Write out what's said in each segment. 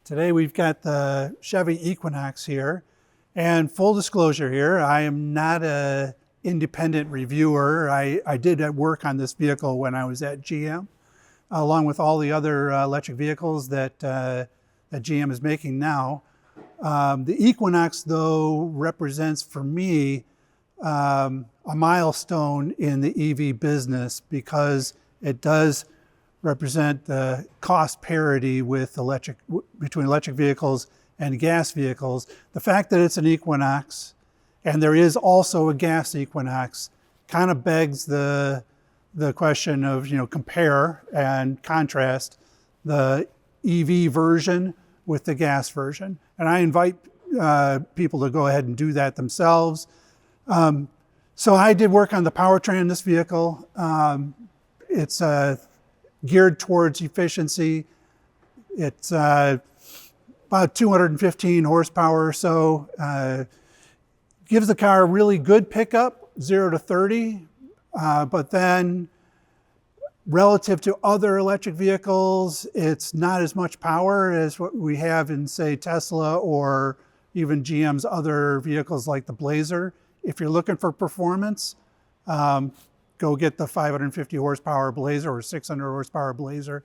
Today we've got the Chevy Equinox here, and full disclosure here, I am not an independent reviewer. I did work on this vehicle when I was at GM, along with all the other electric vehicles that GM is making now. The Equinox, though, represents for me a milestone in the EV business because it does represent the cost parity with between electric vehicles and gas vehicles. The fact that it's an Equinox and there is also a gas Equinox kind of begs the question of, compare and contrast the EV version with the gas version. And I invite people to go ahead and do that themselves. So I did work on the powertrain in this vehicle. It's geared towards efficiency. It's about 215 horsepower or so. Gives the car a really good pickup, 0 to 30, but then relative to other electric vehicles, it's not as much power as what we have in, say, Tesla or even GM's other vehicles like the Blazer. If you're looking for performance, go get the 550 horsepower Blazer or 600 horsepower Blazer.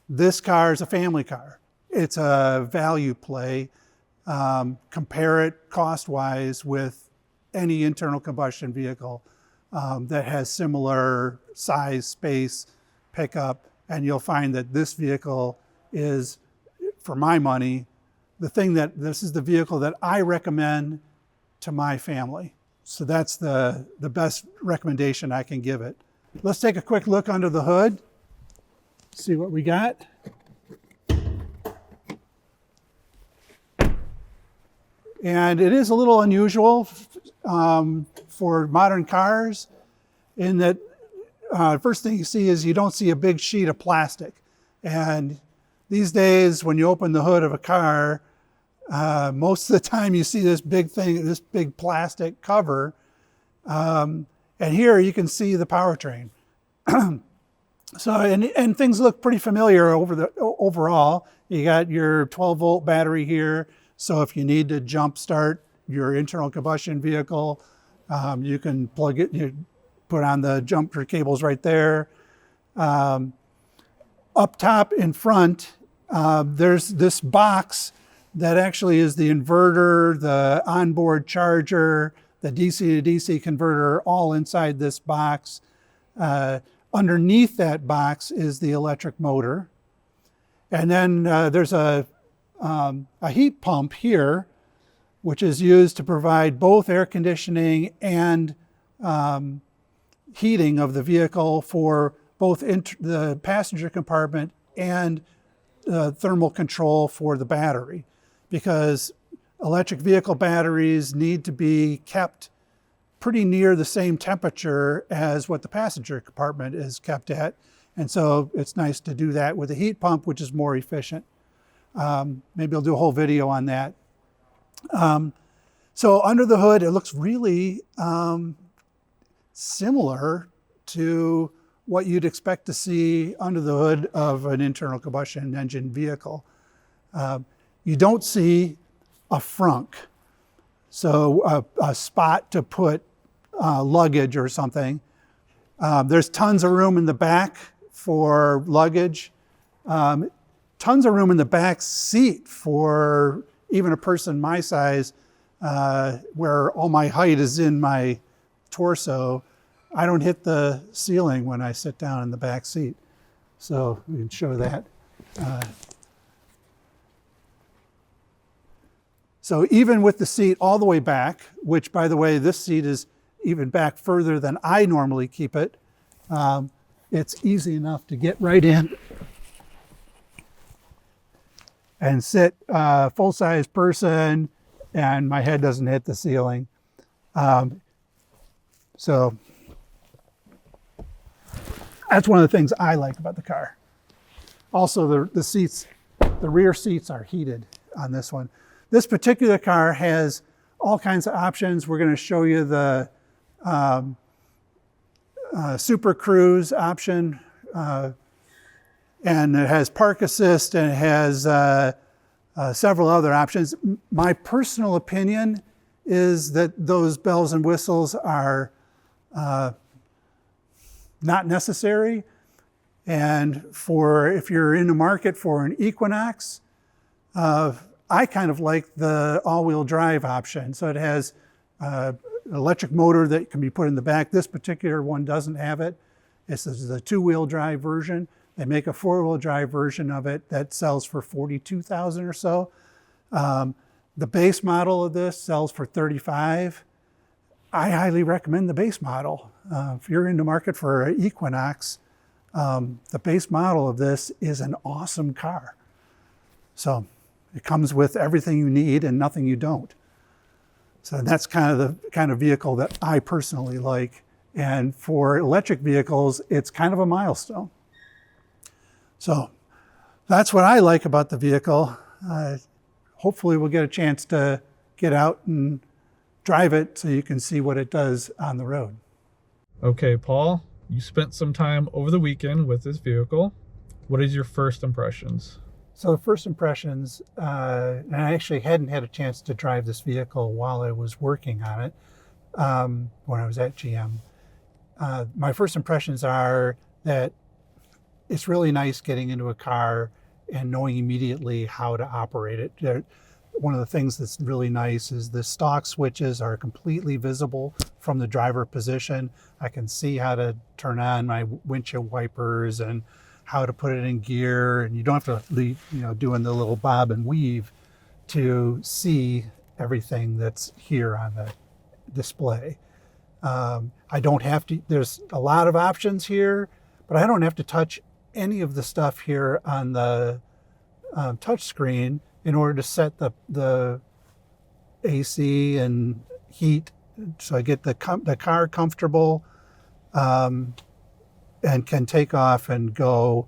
This car is a family car. It's a value play. Compare it cost-wise with any internal combustion vehicle that has similar size, space, pickup, and you'll find that this vehicle is, for my money, this is the vehicle that I recommend to my family. So that's the best recommendation I can give it. Let's take a quick look under the hood, see what we got. And it is a little unusual for modern cars in that first thing you see is you don't see a big sheet of plastic. And these days, when you open the hood of a car, most of the time you see this big thing, this big plastic cover. And here you can see the powertrain. So, and things look pretty familiar overall. You got your 12-volt battery here. So if you need to jump start your internal combustion vehicle, you can plug it, you put on the jumper cables right there. Up top in front, there's this box that actually is the inverter, the onboard charger, the DC to DC converter, all inside this box. Underneath that box is the electric motor. And then there's a heat pump here, which is used to provide both air conditioning and heating of the vehicle for both the passenger compartment and thermal control for the battery. Because electric vehicle batteries need to be kept pretty near the same temperature as what the passenger compartment is kept at. And so it's nice to do that with a heat pump, which is more efficient. Maybe I'll do a whole video on that. So under the hood, it looks really similar to what you'd expect to see under the hood of an internal combustion engine vehicle. You don't see a frunk, so a spot to put luggage or something. There's tons of room in the back for luggage. Tons of room in the back seat for even a person my size, where all my height is in my torso. I don't hit the ceiling when I sit down in the back seat. So we can show that. So even with the seat all the way back, which by the way, this seat is even back further than I normally keep it, it's easy enough to get right in and sit full-size person, and my head doesn't hit the ceiling. So that's one of the things I like about the car. Also, the seats, the rear seats are heated on this one. This particular car has all kinds of options. We're going to show you the Super Cruise option. And it has park assist, and it has several other options. My personal opinion is that those bells and whistles are not necessary. And if you're in the market for an Equinox, I kind of like the all-wheel drive option. So it has an electric motor that can be put in the back. This particular one doesn't have it. This is the two-wheel drive version. They make a four-wheel drive version of it that sells for $42,000 or so. The base model of this sells for $35,000. I highly recommend the base model. If you're in the market for an Equinox, the base model of this is an awesome car. So it comes with everything you need and nothing you don't. So that's kind of the kind of vehicle that I personally like. And for electric vehicles, it's kind of a milestone. So that's what I like about the vehicle. Hopefully we'll get a chance to get out and drive it so you can see what it does on the road. Okay, Paul, you spent some time over the weekend with this vehicle. What is your first impressions? So the first impressions, and I actually hadn't had a chance to drive this vehicle while I was working on it when I was at GM. My first impressions are that it's really nice getting into a car and knowing immediately how to operate it. One of the things that's really nice is the stalk switches are completely visible from the driver position. I can see how to turn on my windshield wipers and how to put it in gear, and you don't have to leave, doing the little bob and weave to see everything that's here on the display. I don't have to, there's a lot of options here, but I don't have to touch any of the stuff here on the touch screen in order to set the AC and heat, so I get the car comfortable and can take off and go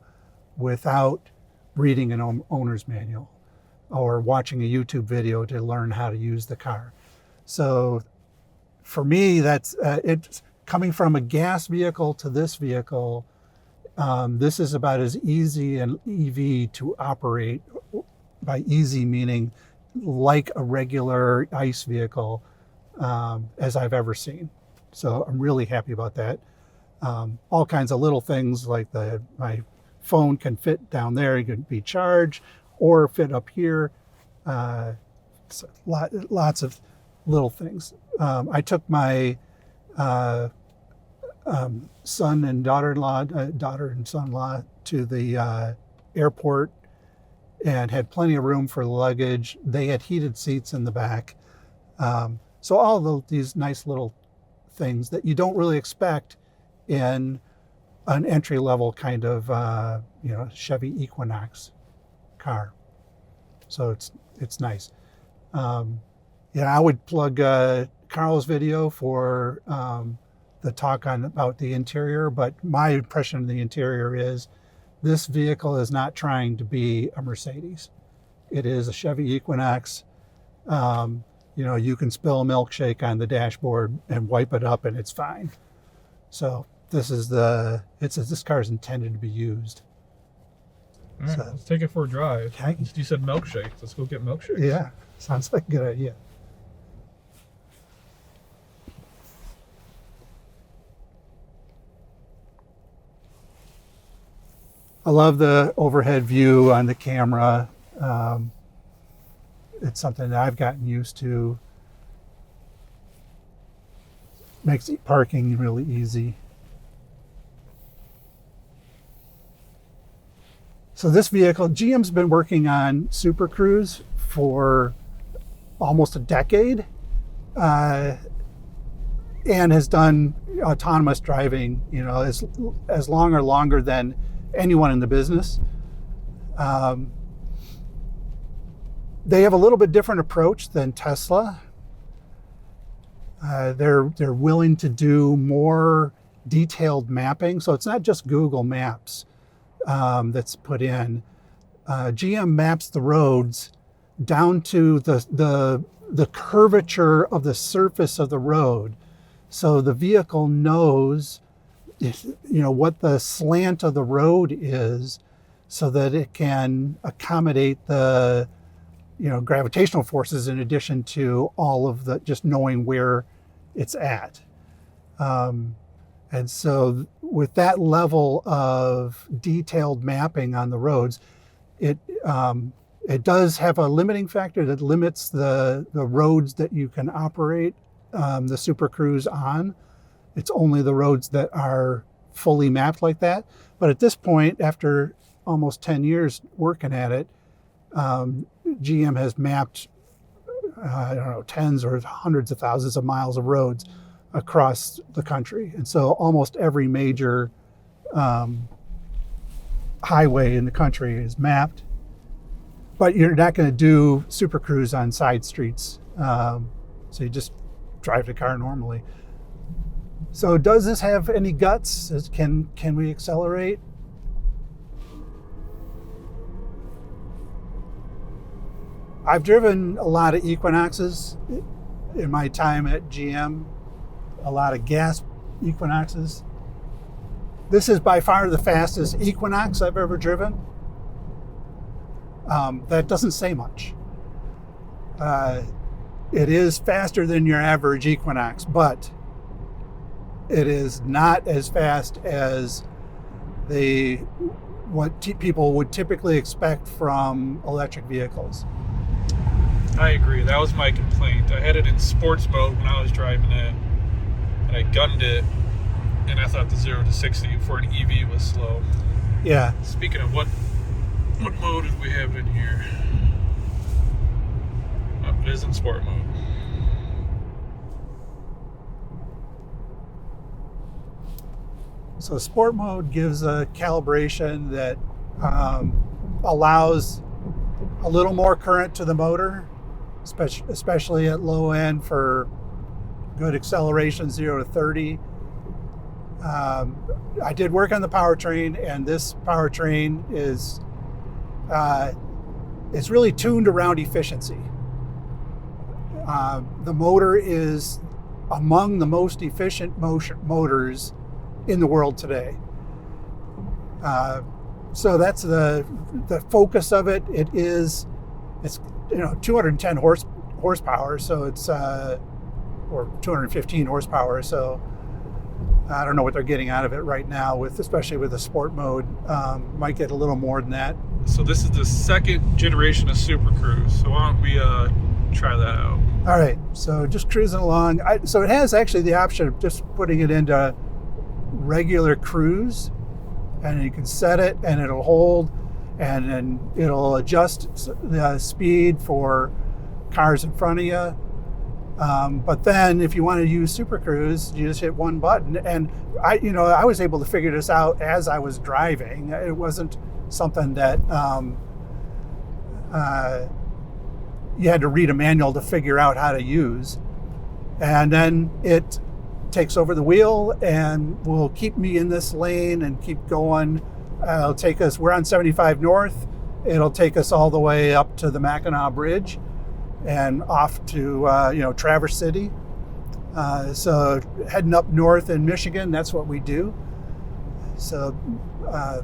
without reading an owner's manual or watching a YouTube video to learn how to use the car. So for me, that's it's coming from a gas vehicle to this vehicle. This is about as easy an EV to operate, by easy meaning like a regular ICE vehicle, as I've ever seen. So I'm really happy about that. All kinds of little things like my phone can fit down there, it can be charged, or fit up here. So lots of little things. I took my son and daughter-in-law, daughter and son-in-law to the airport and had plenty of room for luggage. They had heated seats in the back. So all these nice little things that you don't really expect in an entry-level kind of Chevy Equinox car. So it's nice. I would plug Carl's video for the talk about the interior, but my impression of the interior is this vehicle is not trying to be a Mercedes. It is a Chevy Equinox. You can spill a milkshake on the dashboard and wipe it up and it's fine. So this car is intended to be used. All right, let's take it for a drive. Okay. You said milkshakes. Let's go get milkshakes. Yeah, sounds like a good idea. I love the overhead view on the camera. It's something that I've gotten used to. Makes parking really easy. So this vehicle, GM's been working on Super Cruise for almost a decade and has done autonomous driving, as long or longer than anyone in the business. They have a little bit different approach than Tesla. They're willing to do more detailed mapping. So it's not just Google Maps that's put in. GM maps the roads down to the curvature of the surface of the road. So the vehicle knows what the slant of the road is so that it can accommodate the gravitational forces in addition to all of the just knowing where it's at. And so with that level of detailed mapping on the roads, it does have a limiting factor that limits the roads that you can operate the Super Cruise on. It's only the roads that are fully mapped like that. But at this point, after almost 10 years working at it, GM has mapped, tens or hundreds of thousands of miles of roads across the country. And so almost every major highway in the country is mapped. But you're not going to do Super Cruise on side streets. So you just drive the car normally. So does this have any guts? Can we accelerate? I've driven a lot of Equinoxes in my time at GM, a lot of gas Equinoxes. This is by far the fastest Equinox I've ever driven. That doesn't say much. It is faster than your average Equinox, but it is not as fast as people would typically expect from electric vehicles. I agree. That was my complaint. I had it in sports mode when I was driving it, and I gunned it, and I thought the 0 to 60 for an EV was slow. Yeah. Speaking of what mode did we have in here? Oh, it is in sport mode. So sport mode gives a calibration that allows a little more current to the motor, especially at low end for good acceleration, 0 to 30. I did work on the powertrain, and this powertrain is it's really tuned around efficiency. The motor is among the most efficient motors in the world today. So that's the focus of it. It's 210 horsepower, so it's or 215 horsepower. So I don't know what they're getting out of it right now, especially with the sport mode. Might get a little more than that. So this is the second generation of Super Cruise. So why don't we try that out? All right, so just cruising along. So it has actually the option of just putting it into regular cruise, and you can set it and it'll hold, and then it'll adjust the speed for cars in front of you. But then if you want to use Super Cruise, you just hit one button. And I was able to figure this out as I was driving. It wasn't something that you had to read a manual to figure out how to use. And then it takes over the wheel and will keep me in this lane and keep going. It'll take us, we're on 75 North. It'll take us all the way up to the Mackinac Bridge and off to Traverse City. So heading up north in Michigan, that's what we do. So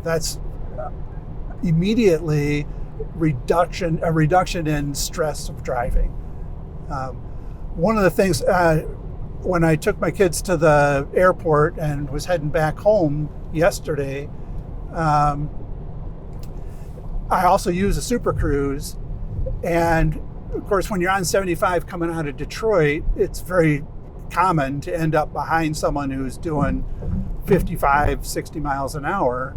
that's immediately a reduction in stress of driving. One of the things, when I took my kids to the airport and was heading back home yesterday, I also use a Super Cruise. And of course, when you're on 75 coming out of Detroit, it's very common to end up behind someone who's doing 55, 60 miles an hour.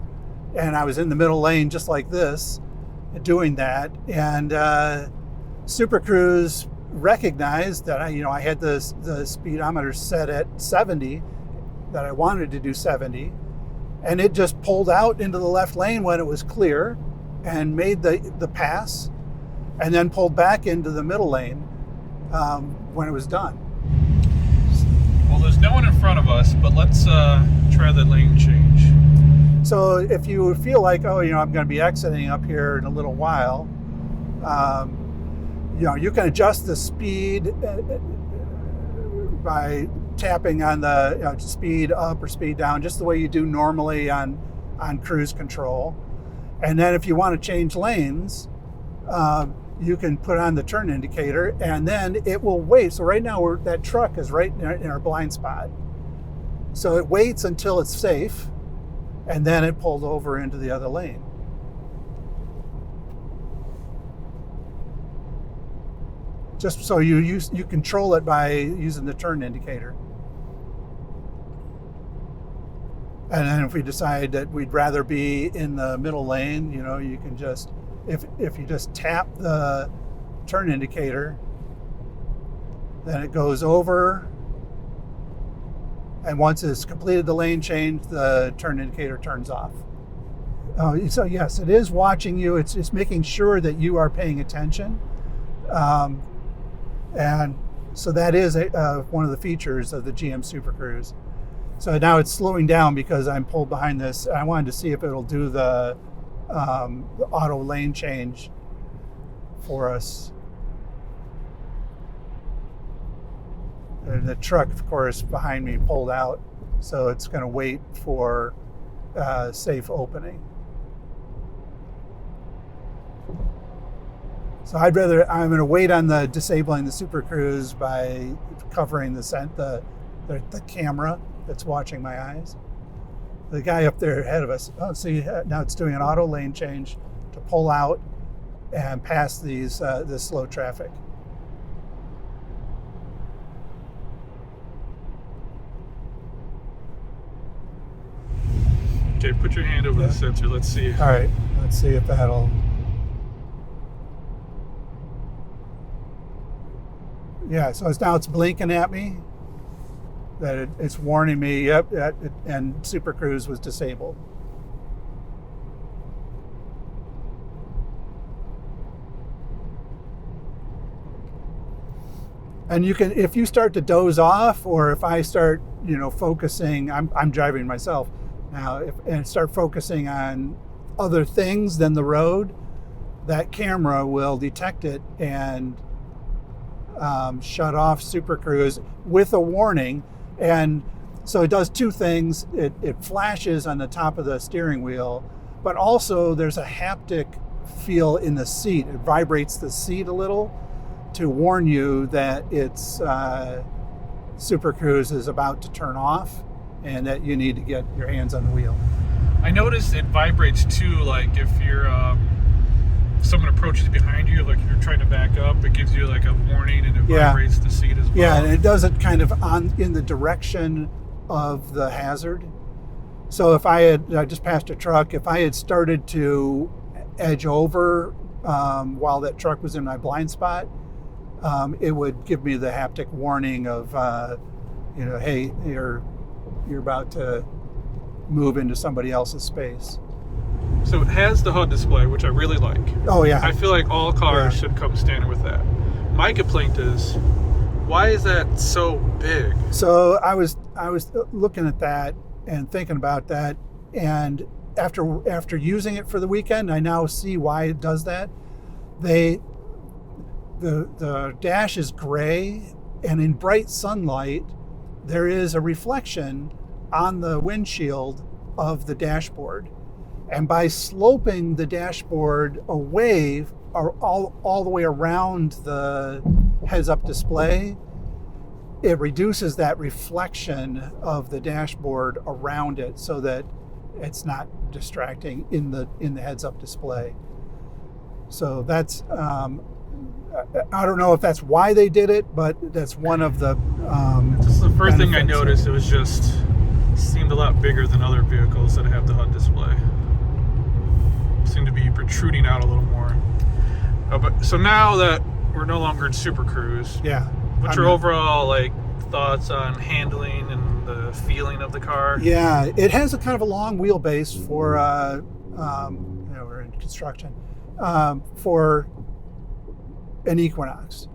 And I was in the middle lane just like this, doing that. And Super Cruise recognized that I had the speedometer set at 70, that I wanted to do 70. And it just pulled out into the left lane when it was clear and made the pass, and then pulled back into the middle lane when it was done. Well, there's no one in front of us, but let's try the lane change. So if you feel like, I'm going to be exiting up here in a little while, you can adjust the speed by tapping on the speed up or speed down, just the way you do normally on cruise control. And then if you want to change lanes, you can put on the turn indicator, and then it will wait. So right now that truck is right in our blind spot. So it waits until it's safe, and then it pulls over into the other lane. Just so you control it by using the turn indicator. And then if we decide that we'd rather be in the middle lane, you can just, if you just tap the turn indicator, then it goes over. And once it's completed the lane change, the turn indicator turns off. So yes, it is watching you. It's making sure that you are paying attention. And so that is one of the features of the GM Super Cruise. So now it's slowing down because I'm pulled behind this. I wanted to see if it'll do the auto lane change for us. And the truck, of course, behind me pulled out, so it's going to wait for safe opening. So I'm going to wait on the disabling the Super Cruise by covering the camera that's watching my eyes. The guy up there ahead of us, see, now it's doing an auto lane change to pull out and pass this slow traffic. Okay, put your hand over the sensor. Let's see. All right, let's see if that'll. Yeah, so now it's blinking at me. That it's warning me. Yep, and Super Cruise was disabled. And you can, if you start to doze off, or if I start, focusing. I'm driving myself now. And start focusing on other things than the road, that camera will detect it and shut off Super Cruise with a warning. And so it does two things. It flashes on the top of the steering wheel, but also there's a haptic feel in the seat. It vibrates the seat a little to warn you that it's Super Cruise is about to turn off and that you need to get your hands on the wheel. I noticed it vibrates too, like if you're someone approaches behind you, like if you're trying to back up, it gives you like a warning, and it vibrates the seat as well. Yeah, and it does it kind of in the direction of the hazard. So if I just passed a truck, if I had started to edge over while that truck was in my blind spot, it would give me the haptic warning of, hey, you're about to move into somebody else's space. So it has the HUD display, which I really like. Oh yeah. I feel like all cars should come standard with that. My complaint is, why is that so big? So I was looking at that and thinking about that, and after using it for the weekend, I now see why it does that. The dash is gray, and in bright sunlight, there is a reflection on the windshield of the dashboard. And by sloping the dashboard away, or all the way around the heads-up display, it reduces that reflection of the dashboard around it so that it's not distracting in the heads-up display. So that's I don't know if that's why they did it, but that's one of the this is the first thing I noticed. It was just seemed a lot bigger than other vehicles that have the HUD display. Seemed to be protruding out a little more. But so now that we're no longer in Super Cruise, what's your overall thoughts on handling and the feeling of the car? Yeah, it has a kind of a long wheelbase for we're in construction for an Equinox.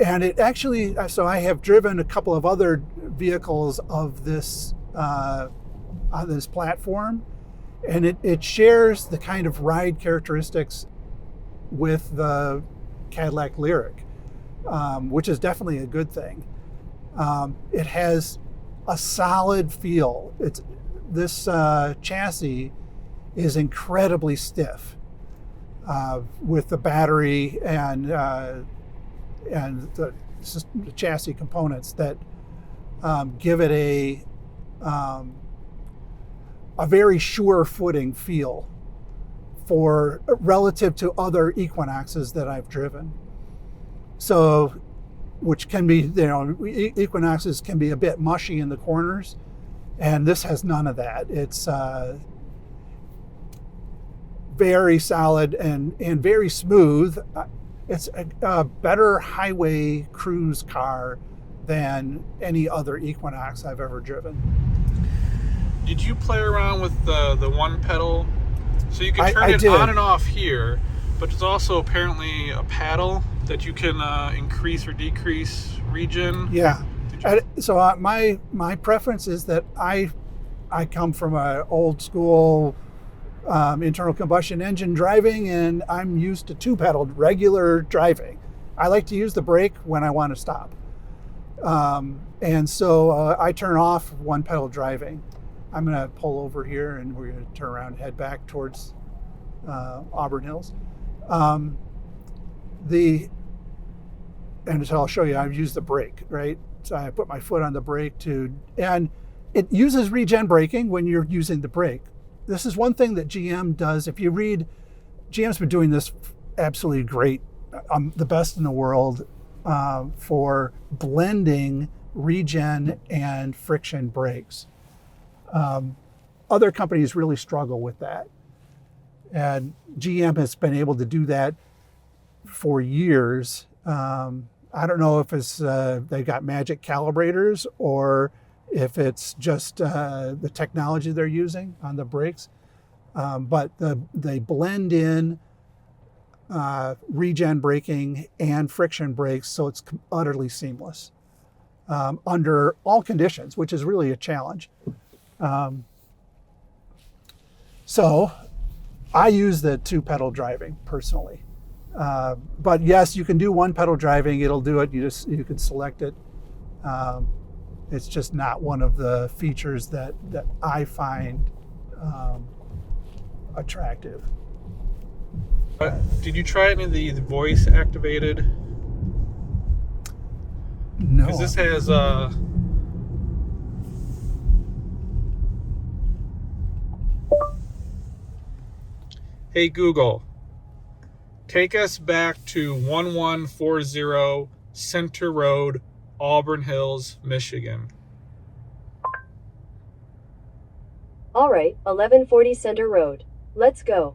And it actually, so I have driven a couple of other vehicles of this on this platform, and it shares the kind of ride characteristics with the Cadillac Lyriq, which is definitely a good thing. It has a solid feel. This chassis is incredibly stiff with the battery and the chassis components that give it a very sure footing feel for relative to other Equinoxes that I've driven. So, which can be, Equinoxes can be a bit mushy in the corners, and this has none of that. It's very solid and very smooth. It's a better highway cruise car than any other Equinox I've ever driven. Did you play around with the one pedal? So you can turn it did. on and off here, but there's also apparently a paddle that you can increase or decrease regen. Yeah. So my preference is that I come from an old school internal combustion engine driving, and I'm used to two-pedaled regular driving. I like to use the brake when I want to stop. And so I turn off one-pedal driving. I'm going to pull over here, and we're going to turn around and head back towards Auburn Hills. And so I'll show you, I've used the brake, right? So I put my foot on the brake and it uses regen braking when you're using the brake. This is one thing that GM does. If you read, GM's been doing this absolutely great, the best in the world for blending regen and friction brakes. Other companies really struggle with that. And GM has been able to do that for years. I don't know if it's they got magic calibrators or if it's just the technology they're using on the brakes. But they blend in regen braking and friction brakes, so it's utterly seamless under all conditions, which is really a challenge. So I use the two-pedal driving personally. But yes, you can do one-pedal driving. It'll do it. You can select it. It's just not one of the features that I find attractive. Did you try any of the voice activated? No. Because this has Hey Google, take us back to 1140 Center Road, Auburn Hills, Michigan. All right, 1140 Center Road. Let's go.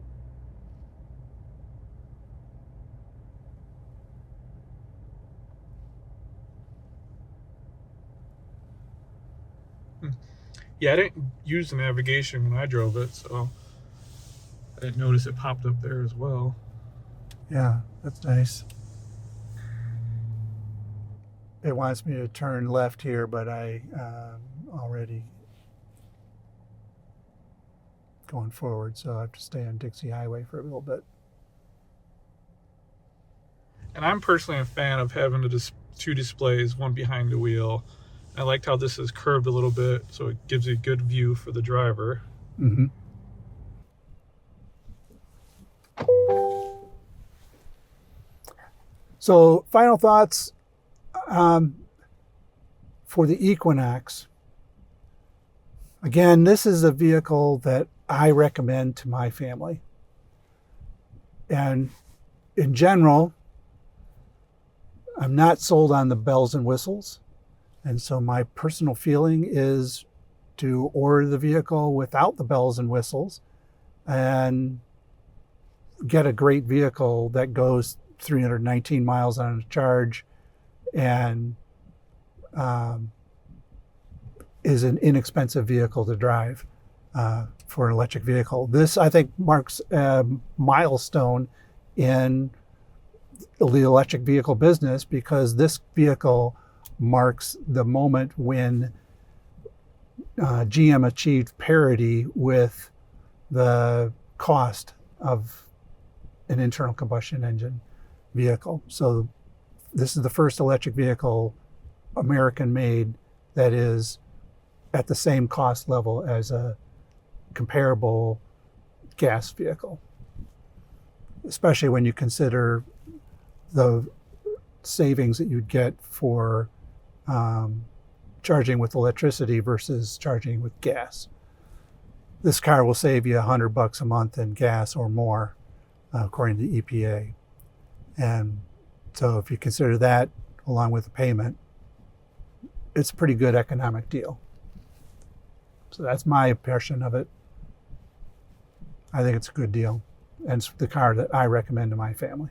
Yeah, I didn't use the navigation when I drove it, so I didn't notice it popped up there as well. Yeah, that's nice. It wants me to turn left here, but I already going forward, so I have to stay on Dixie Highway for a little bit. And I'm personally a fan of having the two displays, one behind the wheel. I liked how this is curved a little bit, so it gives you a good view for the driver. Mm-hmm. So, final thoughts for the Equinox. Again, this is a vehicle that I recommend to my family. And in general, I'm not sold on the bells and whistles. And so my personal feeling is to order the vehicle without the bells and whistles and get a great vehicle that goes 319 miles on a charge and is an inexpensive vehicle to drive for an electric vehicle. This, I think, marks a milestone in the electric vehicle business because this vehicle marks the moment when GM achieved parity with the cost of an internal combustion engine vehicle. So this is the first electric vehicle American made that is at the same cost level as a comparable gas vehicle, especially when you consider the savings that you'd get for charging with electricity versus charging with gas. This car will save you $100 a month in gas or more, according to the EPA. And so if you consider that along with the payment, it's a pretty good economic deal. So that's my impression of it. I think it's a good deal. And it's the car that I recommend to my family.